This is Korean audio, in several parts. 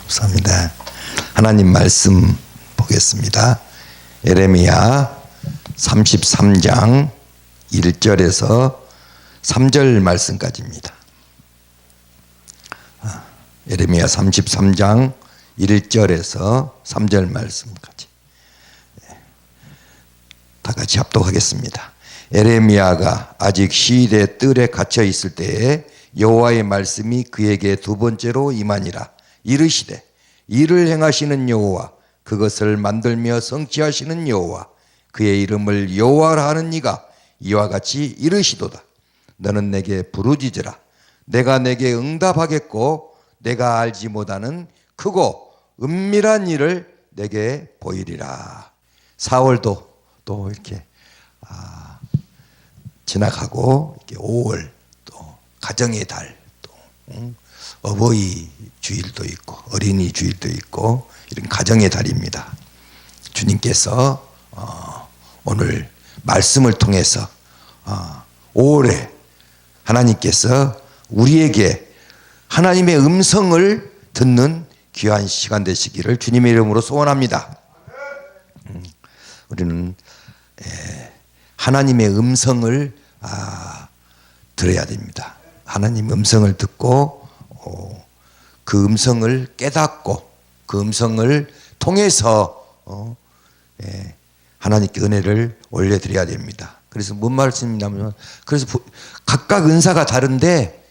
감사합니다. 하나님 말씀 보겠습니다. 예레미야 33장 1절에서 3절 말씀까지입니다. 예레미야 33장 1절에서 3절 말씀까지 다 같이 합독하겠습니다. 예레미야가 아직 시일의 뜰에 갇혀 있을 때에 여호와의 말씀이 그에게 두 번째로 임하니라. 이르시되 이를 행하시는 여호와, 그것을 만들며 성취하시는 여호와, 그의 이름을 여호와라 하는 이가 이와 같이 이르시도다. 너는 내게 부르짖으라. 내가 내게 응답하겠고 내가 알지 못하는 크고 은밀한 일을 내게 보이리라. 4월도 또 이렇게 지나가고, 이렇게 5월 또 가정의 달, 또 어버이 주일도 있고 어린이 주일도 있고 이런 가정의 달입니다. 주님께서 오늘 말씀을 통해서 5월에 하나님께서 우리에게 하나님의 음성을 듣는 귀한 시간 되시기를 주님의 이름으로 소원합니다. 우리는 하나님의 음성을 들어야 됩니다. 하나님 음성을 듣고 그 음성을 깨닫고 그 음성을 통해서 하나님께 은혜를 올려드려야 됩니다. 그래서 뭔 말씀이냐면, 그래서 각각 은사가 다른데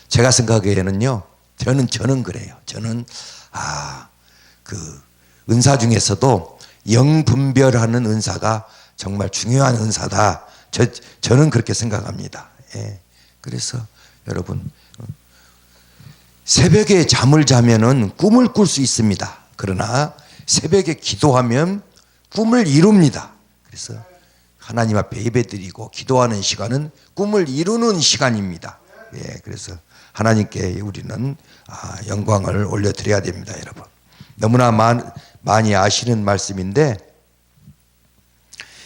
제가 생각하기에는요, 저는 그래요. 저는 그 은사 중에서도 영분별하는 은사가 정말 중요한 은사다. 저는 그렇게 생각합니다. 그래서 여러분, 새벽에 잠을 자면은 꿈을 꿀 수 있습니다. 그러나 새벽에 기도하면 꿈을 이룹니다. 그래서 하나님 앞에 예배드리고 기도하는 시간은 꿈을 이루는 시간입니다. 그래서 하나님께 우리는 영광을 올려드려야 됩니다. 여러분, 너무나 많이 아시는 말씀인데,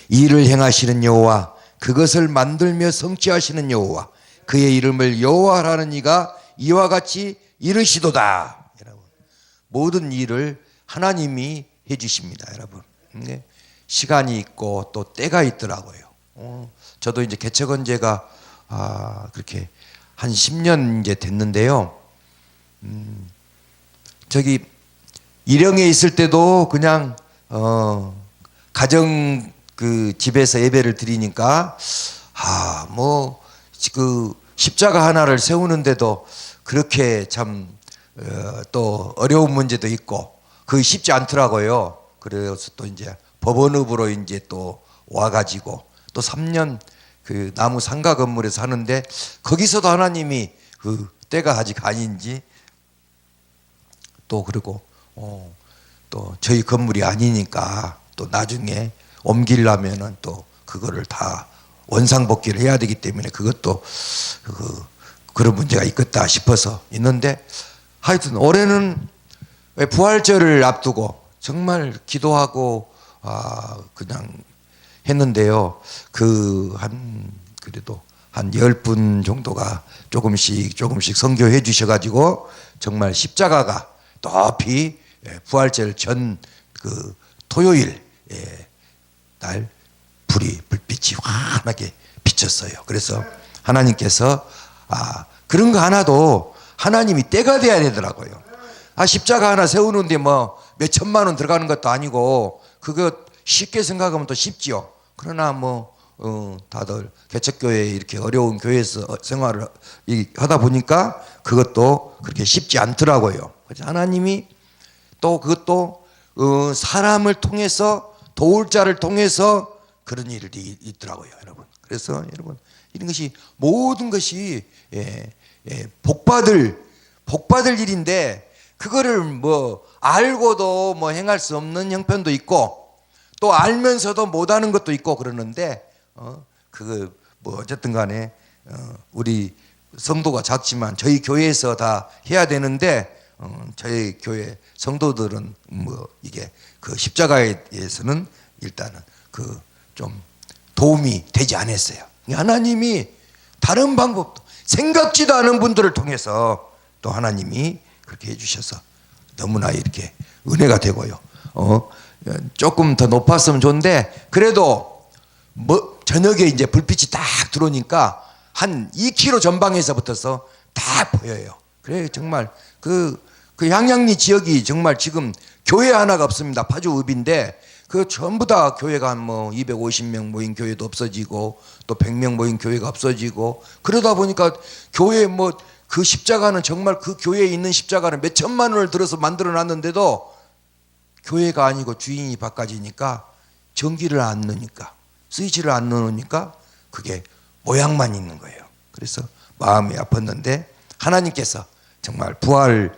이를 행하시는 여호와, 그것을 만들며 성취하시는 여호와, 그의 이름을 여호와라는 이가 이와 같이 이르시도다. 여러분, 모든 일을 하나님이 해주십니다. 여러분, 시간이 있고 또 때가 있더라고요. 저도 이제 개척한 지가 그렇게 한 10년 이제 됐는데요. 저기 일영에 있을 때도 그냥 가정 그 집에서 예배를 드리니까 뭐 그 십자가 하나를 세우는데도 그렇게 참 또 어려운 문제도 있고 그게 쉽지 않더라고요. 그래서 또 이제 법원읍으로 이제 또 와가지고 또 3년 그 나무 상가 건물에 사는데, 거기서도 하나님이 그 때가 아직 아닌지 또 그리고 또 저희 건물이 아니니까 또 나중에 옮기려면은 또 그거를 다 원상복귀를 해야 되기 때문에 그것도 그런 문제가 있겠다 싶어서 있는데, 하여튼 올해는 부활절을 앞두고 정말 기도하고 그냥 했는데요. 그래도 한 10분 정도가 조금씩 선교해 주셔가지고 정말 십자가가 높이 부활절 전 그 토요일 날 불빛이 환하게 비쳤어요. 그래서 하나님께서 그런 거 하나도 하나님이 때가 돼야 되더라고요. 십자가 하나 세우는데 뭐 몇 천만 원 들어가는 것도 아니고 그거 쉽게 생각하면 또 쉽지요. 그러나 뭐 다들 개척교회 이렇게 어려운 교회에서 생활을 하다 보니까 그것도 그렇게 쉽지 않더라고요. 그래서 하나님이 또 그것도 사람을 통해서, 도울 자를 통해서 그런 일이 있더라고요, 여러분. 그래서 여러분, 이런 것이 모든 것이 복받을 일인데, 그거를 뭐 알고도 뭐 행할 수 없는 형편도 있고 또 알면서도 못하는 것도 있고 그러는데, 그거 뭐 어쨌든 간에 우리 성도가 작지만 저희 교회에서 다 해야 되는데, 저희 교회 성도들은 뭐 이게 그 십자가에서는 일단은 그 좀 도움이 되지 않았어요. 하나님이 다른 방법도, 생각지도 않은 분들을 통해서 또 하나님이 그렇게 해주셔서 너무나 이렇게 은혜가 되고요. 조금 더 높았으면 좋은데 그래도 뭐 저녁에 이제 불빛이 딱 들어오니까 한 2km 전방에서부터서 다 보여요. 그래 정말 그 향양리 지역이 정말 지금 교회 하나가 없습니다. 파주읍인데 그 전부 다 교회가 한 뭐 250명 모인 교회도 없어지고 또 100명 모인 교회가 없어지고 그러다 보니까 교회 뭐 그 십자가는 정말 그 교회에 있는 십자가는 몇 천만 원을 들어서 만들어 놨는데도 교회가 아니고 주인이 바꿔지니까 전기를 안 넣으니까 스위치를 안 넣으니까 그게 모양만 있는 거예요. 그래서 마음이 아팠는데 하나님께서 정말 부활을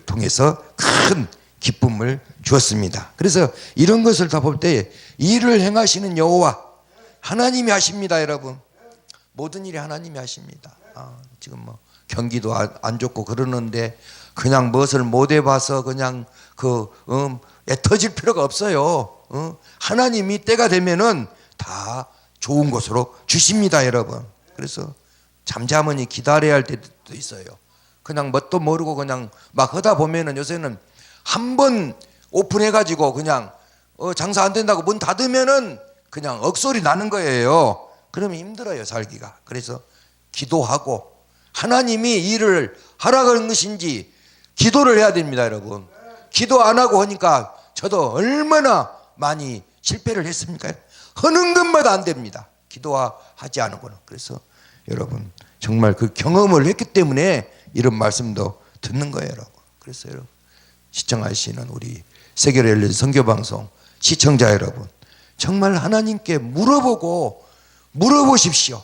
통해서 큰 기쁨을 주었습니다. 그래서 이런 것을 다 볼 때 일을 행하시는 여호와 하나님이 하십니다. 여러분 모든 일이 하나님이 하십니다. 지금 뭐 경기도 안 좋고 그러는데 그냥 무엇을 못 해봐서 그냥 애터질 필요가 없어요. 하나님이 때가 되면은 다 좋은 것으로 주십니다, 여러분. 그래서 잠잠히 기다려야 할 때도 있어요. 그냥 뭣도 모르고 그냥 막 하다 보면은 요새는 한 번 오픈해가지고 그냥 장사 안 된다고 문 닫으면은 그냥 억소리 나는 거예요. 그러면 힘들어요, 살기가. 그래서 기도하고 하나님이 일을 하라는 것인지 기도를 해야 됩니다, 여러분. 기도 안 하고 하니까 저도 얼마나 많이 실패를 했습니까? 하는 것마다 안 됩니다. 기도하지 않으고는. 그래서 여러분 정말 그 경험을 했기 때문에 이런 말씀도 듣는 거예요, 여러분. 그래서 여러분 시청하시는 우리 세계로 열린 선교방송 시청자 여러분 정말 하나님께 물어보십시오.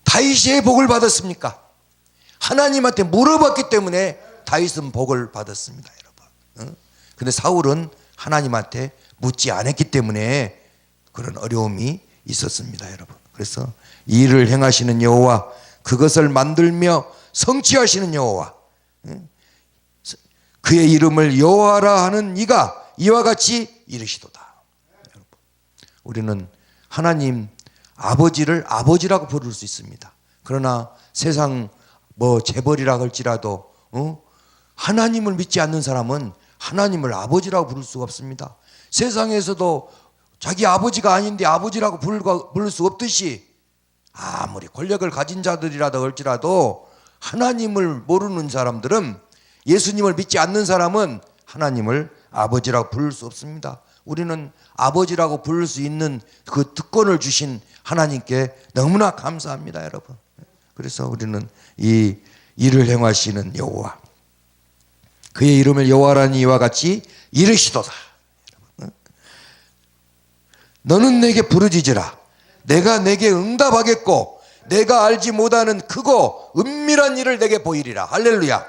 다윗의 복을 받았습니까? 하나님한테 물어봤기 때문에 다윗은 복을 받았습니다, 여러분. 근데 사울은 하나님한테 묻지 않았기 때문에 그런 어려움이 있었습니다, 여러분. 그래서 일을 행하시는 여호와 그것을 만들며 성취하시는 여호와 그의 이름을 여호와라 하는 이가 이와 같이 이르시도다. 여러분, 우리는 하나님 아버지를 아버지라고 부를 수 있습니다. 그러나 세상 뭐 재벌이라 할지라도 하나님을 믿지 않는 사람은 하나님을 아버지라고 부를 수가 없습니다. 세상에서도 자기 아버지가 아닌데 아버지라고 부를 수 없듯이 아무리 권력을 가진 자들이라도 할지라도 하나님을 모르는 사람들은 예수님을 믿지 않는 사람은 하나님을 아버지라고 부를 수 없습니다. 우리는 아버지라고 부를 수 있는 그 특권을 주신 하나님께 너무나 감사합니다, 여러분. 그래서 우리는 이 일을 행하시는 여호와 그의 이름을 여호와라니 이와 같이 이르시도다. 너는 내게 부르짖으라. 내가 내게 응답하겠고 내가 알지 못하는 크고 은밀한 일을 내게 보이리라. 할렐루야.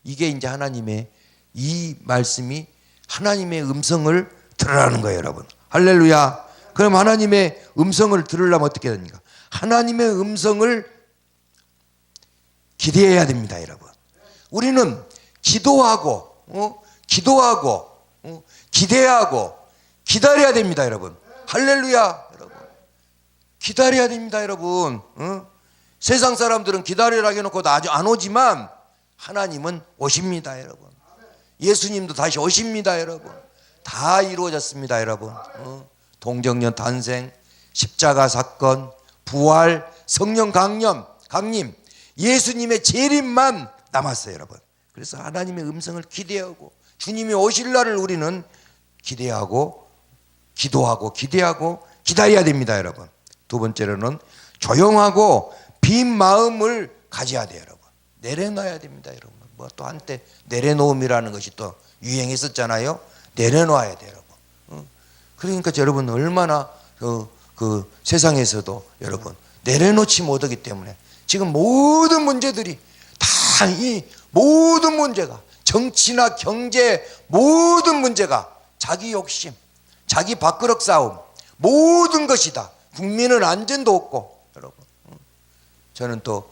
이게 이제 하나님의 이 말씀이 하나님의 음성을 들으라는 거예요, 여러분. 할렐루야. 그럼 하나님의 음성을 들으려면 어떻게 됩니까? 하나님의 음성을 기대해야 됩니다, 여러분. 우리는 기도하고 기대하고 기다려야 됩니다, 여러분. 할렐루야. 여러분. 기다려야 됩니다, 여러분. 세상 사람들은 기다리라고 해놓고 아주 안 오지만 하나님은 오십니다, 여러분. 예수님도 다시 오십니다, 여러분. 다 이루어졌습니다, 여러분. 동정녀 탄생, 십자가 사건, 부활, 성령 강림, 예수님의 재림만 남았어요, 여러분. 그래서 하나님의 음성을 기대하고 주님이 오실 날을 우리는 기대하고 기도하고 기대하고 기다려야 됩니다, 여러분. 두 번째로는 조용하고 빈 마음을 가져야 돼요, 여러분. 내려놔야 됩니다, 여러분. 뭐 또 한때 내려놓음이라는 것이 또 유행했었잖아요. 내려놔야 돼요, 여러분. 그러니까 여러분 얼마나 그 세상에서도 여러분 내려놓지 못하기 때문에 지금 모든 문제들이 다 이 모든 문제가 정치나 경제 모든 문제가 자기 욕심, 자기 밥그릇 싸움 모든 것이다. 국민은 안전도 없고 여러분. 저는 또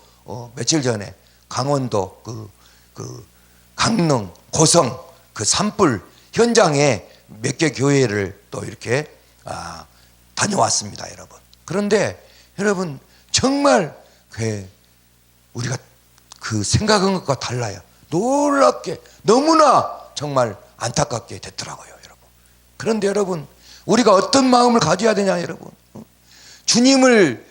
며칠 전에 강원도 그 강릉 고성 그 산불 현장에 몇 개 교회를 또 이렇게 다녀왔습니다, 여러분. 그런데 여러분 정말 우리가 그 생각한 것과 달라요. 놀랍게 너무나 정말 안타깝게 됐더라고요, 여러분. 그런데 여러분, 우리가 어떤 마음을 가져야 되냐, 여러분. 주님을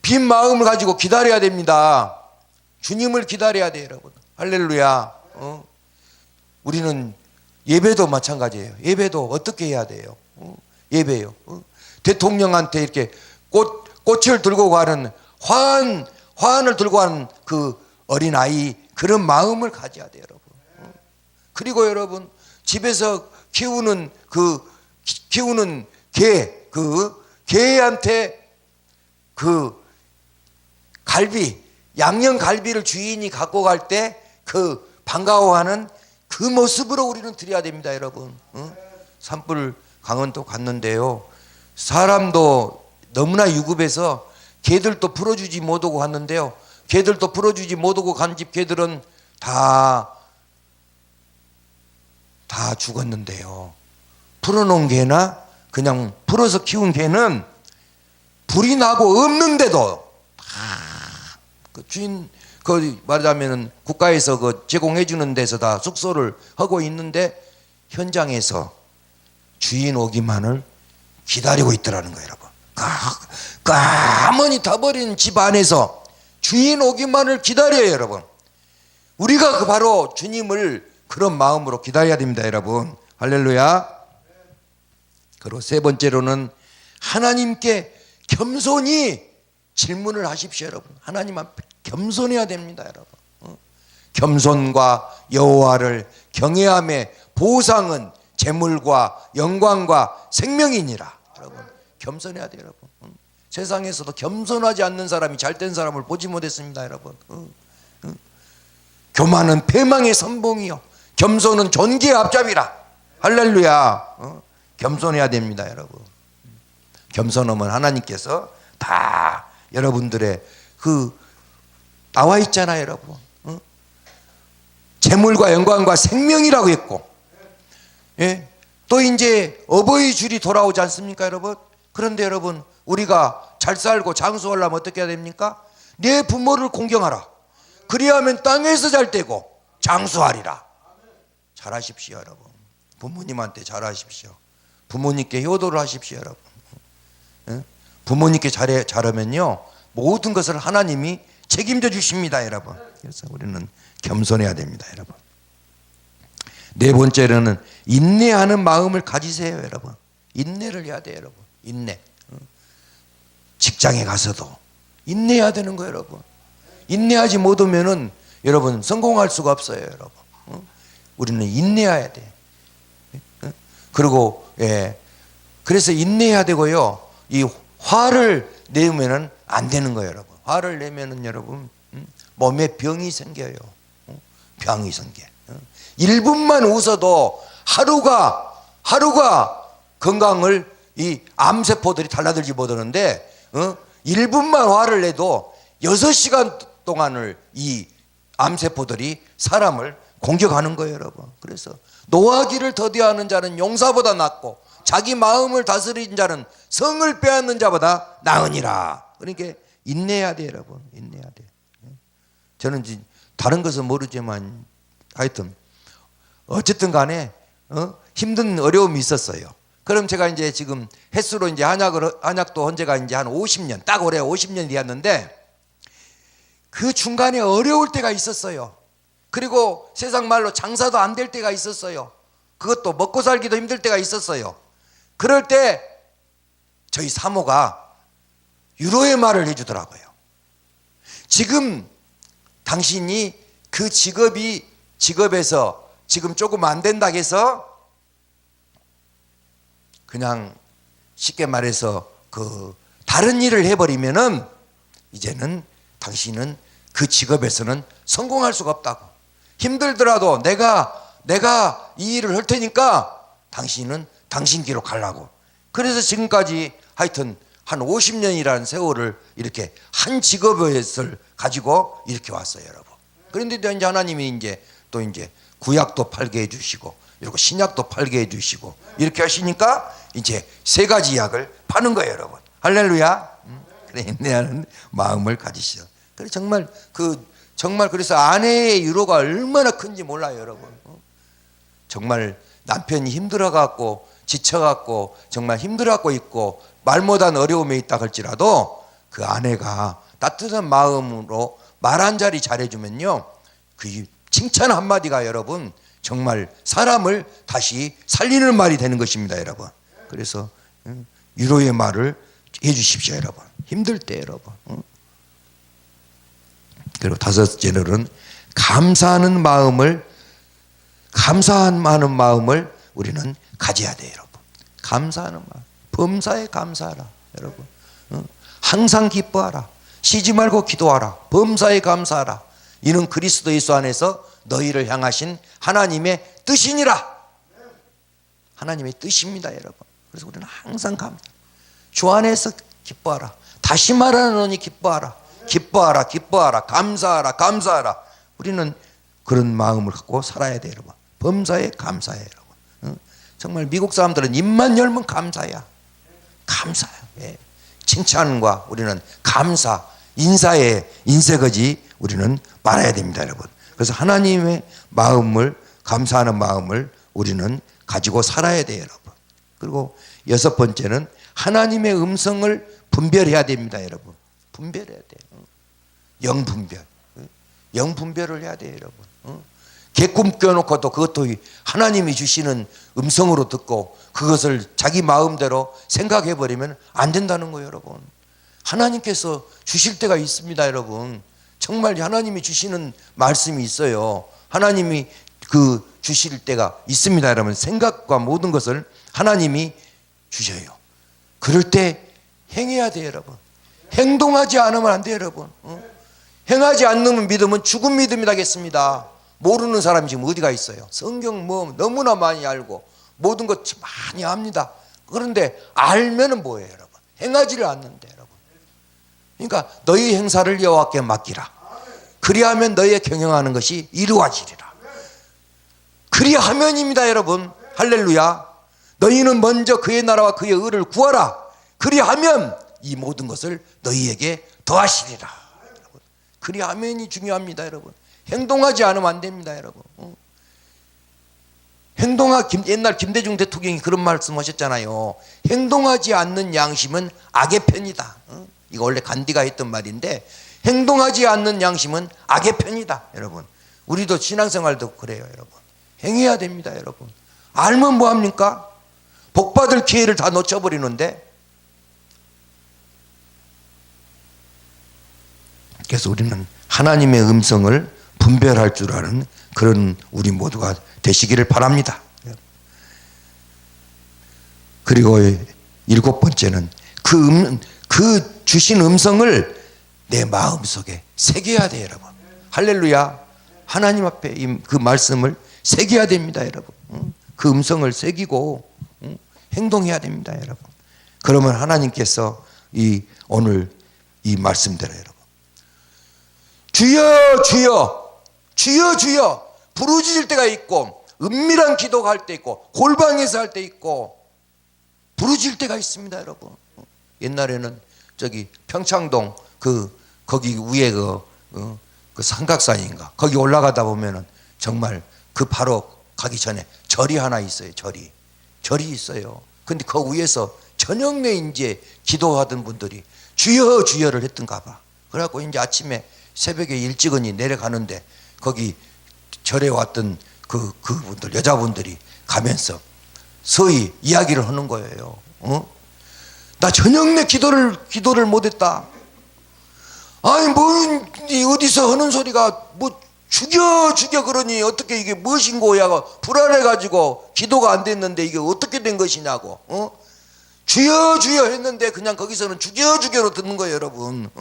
빈 마음을 가지고 기다려야 됩니다. 주님을 기다려야 돼요, 여러분. 할렐루야. 우리는 예배도 마찬가지예요. 예배도 어떻게 해야 돼요? 예배요. 대통령한테 이렇게 꽃을 들고 가는 화환을 들고 가는 그 어린아이, 그런 마음을 가져야 돼요, 여러분. 그리고 여러분, 집에서 키우는 개한테 그 갈비, 양념 갈비를 주인이 갖고 갈 때 그 반가워하는 그 모습으로 우리는 드려야 됩니다, 여러분. 산불 강원도 갔는데요, 사람도 너무나 유급해서 개들도 풀어주지 못하고 갔는데요, 개들도 풀어주지 못하고 간 집 개들은 다 죽었는데요, 풀어놓은 개나 그냥 풀어서 키운 개는 불이 나고 없는데도 그 주인, 말하자면 국가에서 제공해 주는 데서 다 숙소를 하고 있는데 현장에서 주인 오기만을 기다리고 있더라는 거예요, 여러분. 가만히 타버린 집 안에서 주인 오기만을 기다려요, 여러분. 우리가 바로 주님을 그런 마음으로 기다려야 됩니다, 여러분. 할렐루야. 그리고 세 번째로는 하나님께 겸손히 질문을 하십시오, 여러분. 하나님 앞에 겸손해야 됩니다, 여러분. 겸손과 여호와를 경외함의 보상은 재물과 영광과 생명이니라. 여러분, 겸손해야 돼요, 여러분. 세상에서도 겸손하지 않는 사람이 잘된 사람을 보지 못했습니다, 여러분. 교만은 패망의 선봉이요, 겸손은 존귀의 앞잡이라. 할렐루야. 겸손해야 됩니다, 여러분. 겸손하면 하나님께서 다 여러분들의 나와 있잖아요, 여러분. 재물과 영광과 생명이라고 했고, 예? 또 이제 어버이 줄이 돌아오지 않습니까, 여러분? 그런데 여러분, 우리가 잘 살고 장수하려면 어떻게 해야 됩니까? 내 부모를 공경하라. 그리하면 땅에서 잘 되고 장수하리라. 잘하십시오, 여러분. 부모님한테 잘하십시오. 부모님께 효도를 하십시오, 여러분. 예? 부모님께 잘하면요, 모든 것을 하나님이 책임져 주십니다, 여러분. 그래서 우리는 겸손해야 됩니다, 여러분. 네 번째로는 인내하는 마음을 가지세요, 여러분. 인내를 해야 돼요, 여러분. 인내. 직장에 가서도 인내해야 되는 거예요, 여러분. 인내하지 못하면은 여러분 성공할 수가 없어요, 여러분. 우리는 인내해야 돼. 그리고 그래서 인내해야 되고요. 이 화를 내면은 안 되는 거예요, 여러분. 화를 내면은 여러분 몸에 병이 생겨요. 병이 생겨. 1분만 웃어도 하루가 건강을 이 암세포들이 달라들지 못하는데 1분만 화를 내도 6시간 동안을 이 암세포들이 사람을 공격하는 거예요, 여러분. 그래서 노하기를 더디하는 자는 용사보다 낫고 자기 마음을 다스린 자는 성을 빼앗는 자보다 나으니라. 그러니까 인내해야 돼요, 여러분. 인내해야 돼요. 저는 다른 것은 모르지만 하여튼 어쨌든 간에 힘든 어려움이 있었어요. 그럼 제가 이제 지금 횟수로 이제 한약도 한 지가 이제 한 50년, 딱 올해 50년이 되었는데 그 중간에 어려울 때가 있었어요. 그리고 세상 말로 장사도 안 될 때가 있었어요. 그것도 먹고 살기도 힘들 때가 있었어요. 그럴 때 저희 사모가 유로의 말을 해주더라고요. 지금 당신이 그 직업에서 지금 조금 안 된다 해서 그냥 쉽게 말해서 다른 일을 해버리면은 이제는 당신은 그 직업에서는 성공할 수가 없다고. 힘들더라도 내가 이 일을 할 테니까 당신은 당신 길로 가려고. 그래서 지금까지 하여튼 한 50년이라는 세월을 이렇게 한 직업을 가지고 이렇게 왔어요, 여러분. 그런데 이제 하나님이 이제 또 이제 구약도 팔게 해주시고 이렇게 신약도 팔게 해주시고 이렇게 하시니까 이제 세 가지 약을 파는 거예요, 여러분. 할렐루야. 그래, 인내하는 마음을 가지시죠. 그래, 정말 정말 그래서 아내의 위로가 얼마나 큰지 몰라요, 여러분. 정말 남편이 힘들어갖고 지쳐갖고 정말 힘들어갖고 있고 말 못한 어려움에 있다 할지라도 그 아내가 따뜻한 마음으로 말 한 자리 잘해주면요, 그 칭찬 한마디가 여러분 정말 사람을 다시 살리는 말이 되는 것입니다, 여러분. 그래서 위로의 말을 해주십시오, 여러분. 힘들 때, 여러분. 그리고 다섯째는 감사하는 마음을 우리는 가져야 돼요, 여러분. 감사하는 마음. 범사에 감사하라, 여러분. 항상 기뻐하라. 쉬지 말고 기도하라. 범사에 감사하라. 이는 그리스도 예수 안에서 너희를 향하신 하나님의 뜻이니라. 하나님의 뜻입니다, 여러분. 그래서 우리는 항상 주 안에서 기뻐하라. 다시 말하노니 기뻐하라. 기뻐하라, 기뻐하라. 감사하라, 감사하라. 우리는 그런 마음을 갖고 살아야 돼요, 여러분. 범사에 감사해요, 여러분. 정말 미국 사람들은 입만 열면 감사야. 감사야. 예. 칭찬과 우리는 감사, 인사의 인쇄거지 우리는 말아야 됩니다, 여러분. 그래서 하나님의 마음을, 감사하는 마음을 우리는 가지고 살아야 돼요, 여러분. 그리고 여섯 번째는 하나님의 음성을 분별해야 됩니다, 여러분. 분별해야 돼요. 영분별. 영분별을 해야 돼요, 여러분. 개꿈 껴놓고도 그것도 하나님이 주시는 음성으로 듣고 그것을 자기 마음대로 생각해버리면 안 된다는 거예요, 여러분. 하나님께서 주실 때가 있습니다, 여러분. 정말 하나님이 주시는 말씀이 있어요. 하나님이 그 주실 때가 있습니다, 여러분. 생각과 모든 것을 하나님이 주셔요. 그럴 때 행해야 돼요, 여러분. 행동하지 않으면 안 돼요, 여러분. 행하지 않는 믿음은 죽은 믿음이라겠습니다. 모르는 사람이 지금 어디가 있어요? 성경 뭐 너무나 많이 알고 모든 것 많이 압니다. 그런데 알면은 뭐예요, 여러분? 행하지를 않는데, 여러분. 그러니까 너희 행사를 여호와께 맡기라. 그리하면 너희의 경영하는 것이 이루어지리라. 그리하면입니다, 여러분. 할렐루야. 너희는 먼저 그의 나라와 그의 의를 구하라. 그리하면 이 모든 것을 너희에게 더하시리라. 그리하면이 중요합니다, 여러분. 행동하지 않으면 안 됩니다, 여러분. 옛날 김대중 대통령이 그런 말씀 하셨잖아요. 행동하지 않는 양심은 악의 편이다. 이거 원래 간디가 했던 말인데, 행동하지 않는 양심은 악의 편이다, 여러분. 우리도 신앙생활도 그래요, 여러분. 행해야 됩니다, 여러분. 알면 뭐합니까? 복받을 기회를 다 놓쳐버리는데. 그래서 우리는 하나님의 음성을 분별할 줄 아는 그런 우리 모두가 되시기를 바랍니다. 그리고 일곱 번째는 그 주신 음성을 내 마음속에 새겨야 돼요, 여러분. 할렐루야. 하나님 앞에 그 말씀을 새겨야 됩니다, 여러분. 그 음성을 새기고 행동해야 됩니다, 여러분. 그러면 하나님께서 오늘 이 말씀대로, 여러분, 주여 주여 주여 주여 부르짖을 때가 있고, 은밀한 기도가 할 때 있고, 골방에서 할 때 있고, 부르짖을 때가 있습니다, 여러분. 옛날에는 저기 평창동 거기 위에 그 삼각산인가, 거기 올라가다 보면은 정말 그 바로 가기 전에 절이 하나 있어요. 절이 있어요. 근데 그 위에서 저녁 내 이제 기도하던 분들이 주여 주여를 했던가 봐. 그래갖고 이제 아침에 새벽에 일찍은 내려가는데 거기 절에 왔던 그분들, 여자분들이 가면서 서히 이야기를 하는 거예요. 나 저녁 내 기도를 못했다. 아니 뭐 어디서 하는 소리가 뭐 죽여 그러니 어떻게 이게 무엇인고야 불안해가지고 기도가 안 됐는데 이게 어떻게 된 것이냐고. 주여 주여 했는데 그냥 거기서는 죽여로 듣는 거예요, 여러분.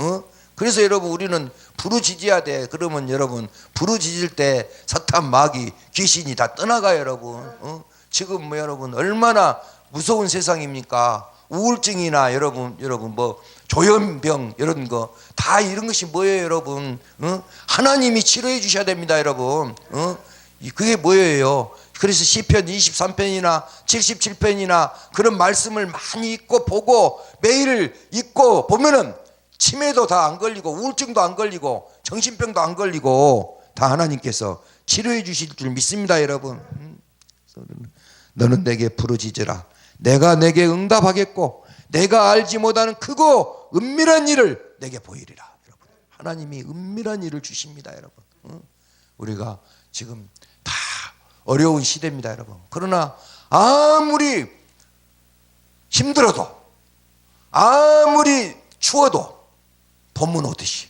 그래서 여러분 우리는 부르짖어야 돼. 그러면 여러분 부르짖을 때 사탄 마귀 귀신이 다 떠나가요, 여러분. 지금 뭐 여러분 얼마나 무서운 세상입니까? 우울증이나 여러분 뭐 조현병 이런 거 다 이런 것이 뭐예요, 여러분? 하나님이 치료해 주셔야 됩니다, 여러분. 그게 뭐예요? 그래서 시편 23편이나 77편이나 그런 말씀을 많이 읽고 보고 매일 읽고 보면은 치매도 다 안 걸리고 우울증도 안 걸리고 정신병도 안 걸리고 다 하나님께서 치료해 주실 줄 믿습니다, 여러분. 너는 내게 부르짖으라. 내가 내게 응답하겠고 내가 알지 못하는 크고 은밀한 일을 내게 보이리라. 여러분, 하나님이 은밀한 일을 주십니다, 여러분. 우리가 지금 다 어려운 시대입니다, 여러분. 그러나 아무리 힘들어도 아무리 추워도 봄은 오듯이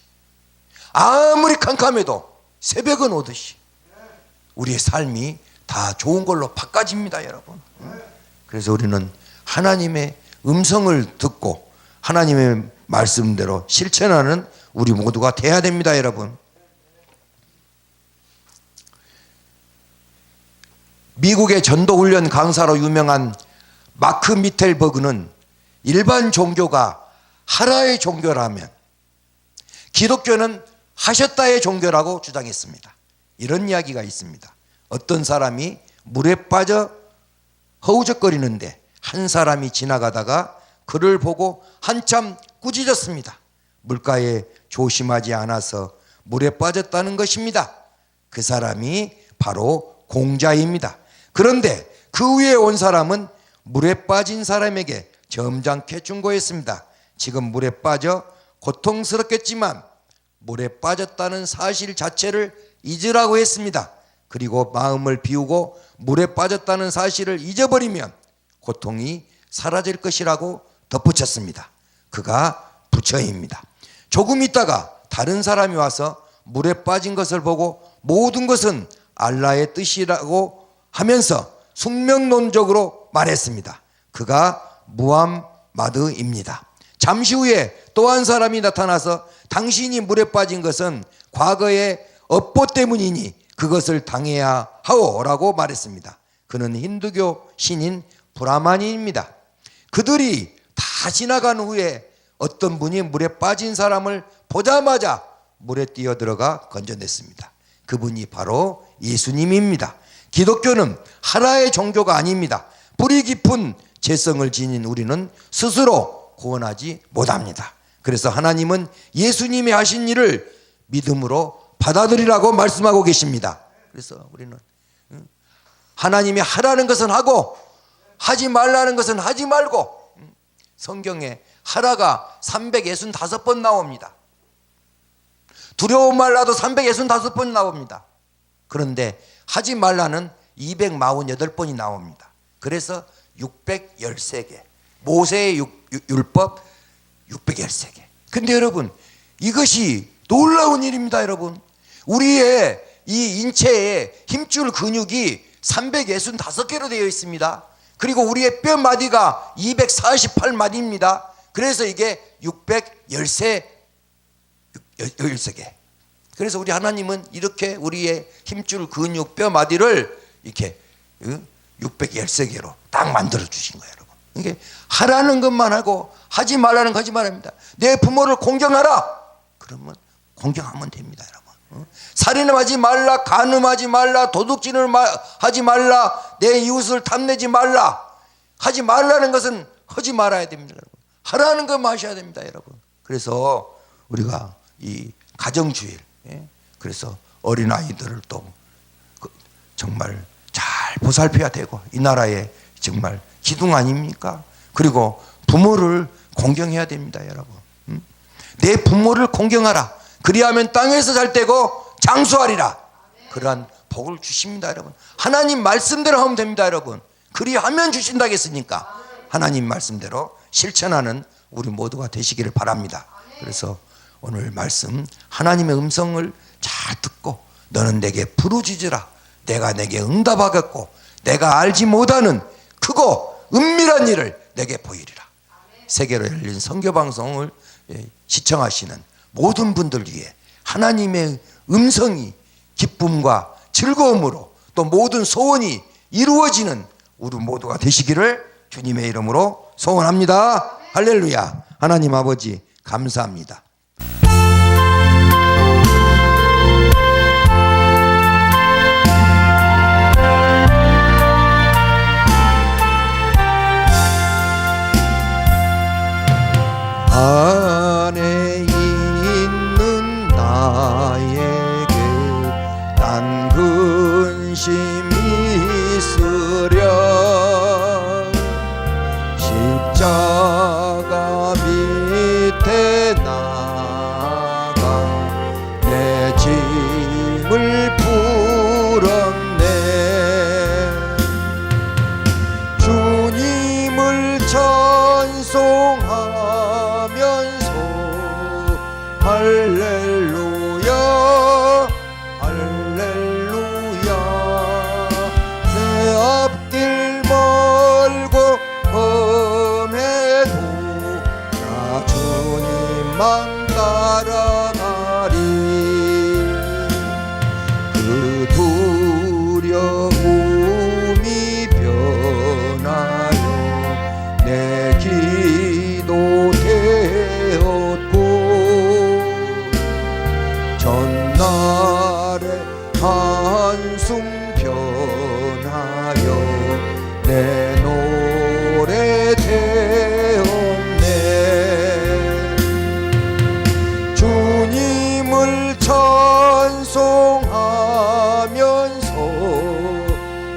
아무리 캄캄해도 새벽은 오듯이 우리의 삶이 다 좋은 걸로 바꿔집니다, 여러분. 그래서 우리는 하나님의 음성을 듣고 하나님의 말씀대로 실천하는 우리 모두가 돼야 됩니다, 여러분. 미국의 전도훈련 강사로 유명한 마크 미텔버그는 일반 종교가 하라의 종교라면 기독교는 하셨다의 종교라고 주장했습니다. 이런 이야기가 있습니다. 어떤 사람이 물에 빠져 허우적거리는데 한 사람이 지나가다가 그를 보고 한참 꾸짖었습니다. 물가에 조심하지 않아서 물에 빠졌다는 것입니다. 그 사람이 바로 공자입니다. 그런데 그 위에 온 사람은 물에 빠진 사람에게 점잖게 충고했습니다. 지금 물에 빠져 고통스럽겠지만 물에 빠졌다는 사실 자체를 잊으라고 했습니다. 그리고 마음을 비우고 물에 빠졌다는 사실을 잊어버리면 고통이 사라질 것이라고 덧붙였습니다. 그가 부처입니다. 조금 있다가 다른 사람이 와서 물에 빠진 것을 보고 모든 것은 알라의 뜻이라고 하면서 숙명론적으로 말했습니다. 그가 무함마드입니다. 잠시 후에 또 한 사람이 나타나서 당신이 물에 빠진 것은 과거의 업보 때문이니 그것을 당해야 하오라고 말했습니다. 그는 힌두교 신인 브라마니입니다. 그들이 다 지나간 후에 어떤 분이 물에 빠진 사람을 보자마자 물에 뛰어들어가 건져냈습니다. 그분이 바로 예수님입니다. 기독교는 하나의 종교가 아닙니다. 뿌리 깊은 재성을 지닌 우리는 스스로 구원하지 못합니다. 그래서 하나님은 예수님이 하신 일을 믿음으로 받아들이라고 말씀하고 계십니다. 그래서 우리는 하나님이 하라는 것은 하고 하지 말라는 것은 하지 말고, 성경에 하라가 365번 나옵니다. 두려움 말라도 365번 나옵니다. 그런데 하지 말라는 248번이 나옵니다. 그래서 613개, 모세의 율법 613개. 근데 여러분, 이것이 놀라운 일입니다, 여러분. 우리의 이 인체에 힘줄 근육이 365개로 되어 있습니다. 그리고 우리의 뼈 마디가 248마디입니다. 그래서 이게 613개. 그래서 우리 하나님은 이렇게 우리의 힘줄 근육 뼈 마디를 이렇게 613개로 딱 만들어 주신 거예요, 여러분. 이게 하라는 것만 하고 하지 말라는 거 하지 말합니다. 내 부모를 공경하라. 그러면 공경하면 됩니다, 여러분. 살인하지 말라, 간음하지 말라, 도둑질을 하지 말라, 내 이웃을 탐내지 말라. 하지 말라는 것은 하지 말아야 됩니다, 여러분. 하라는 것만 하셔야 됩니다, 여러분. 그래서 우리가 이 가정주일, 그래서 어린아이들을 또 정말 잘 보살펴야 되고, 이 나라의 정말 기둥 아닙니까? 그리고 부모를 공경해야 됩니다, 여러분. 내 부모를 공경하라. 그리하면 땅에서 잘 되고 장수하리라. 그러한 복을 주십니다, 여러분. 하나님 말씀대로 하면 됩니다, 여러분. 그리하면 주신다고 했으니까 하나님 말씀대로 실천하는 우리 모두가 되시기를 바랍니다. 그래서 오늘 말씀, 하나님의 음성을 잘 듣고 너는 내게 부르짖으라. 내가 내게 응답하겠고 내가 알지 못하는 크고 은밀한 일을 내게 보이리라. 세계로 열린 선교방송을 시청하시는 모든 분들 위해 하나님의 음성이 기쁨과 즐거움으로 또 모든 소원이 이루어지는 우리 모두가 되시기를 주님의 이름으로 소원합니다. 할렐루야. 하나님 아버지 감사합니다. 안에 할렐루야 할렐루야 내 앞길 멀고 험해도 나 주님만 따라가리 그 두려움이 변하여 내 기도 되었고 전날의 한숨 변하여 내 노래 되었네 주님을 찬송하면서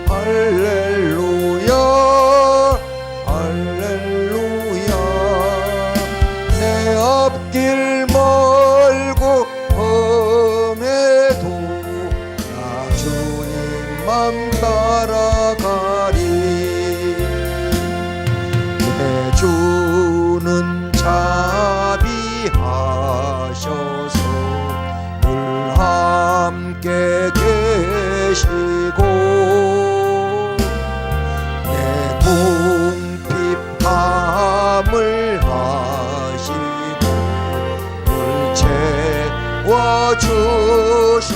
할렐루야 할렐루야 내 앞길 멀고 험해도 나 주님만 따라가리 내 주는 자비하셔서 늘 함께 계시고 내 궁핍함을 하시고 늘 채워주시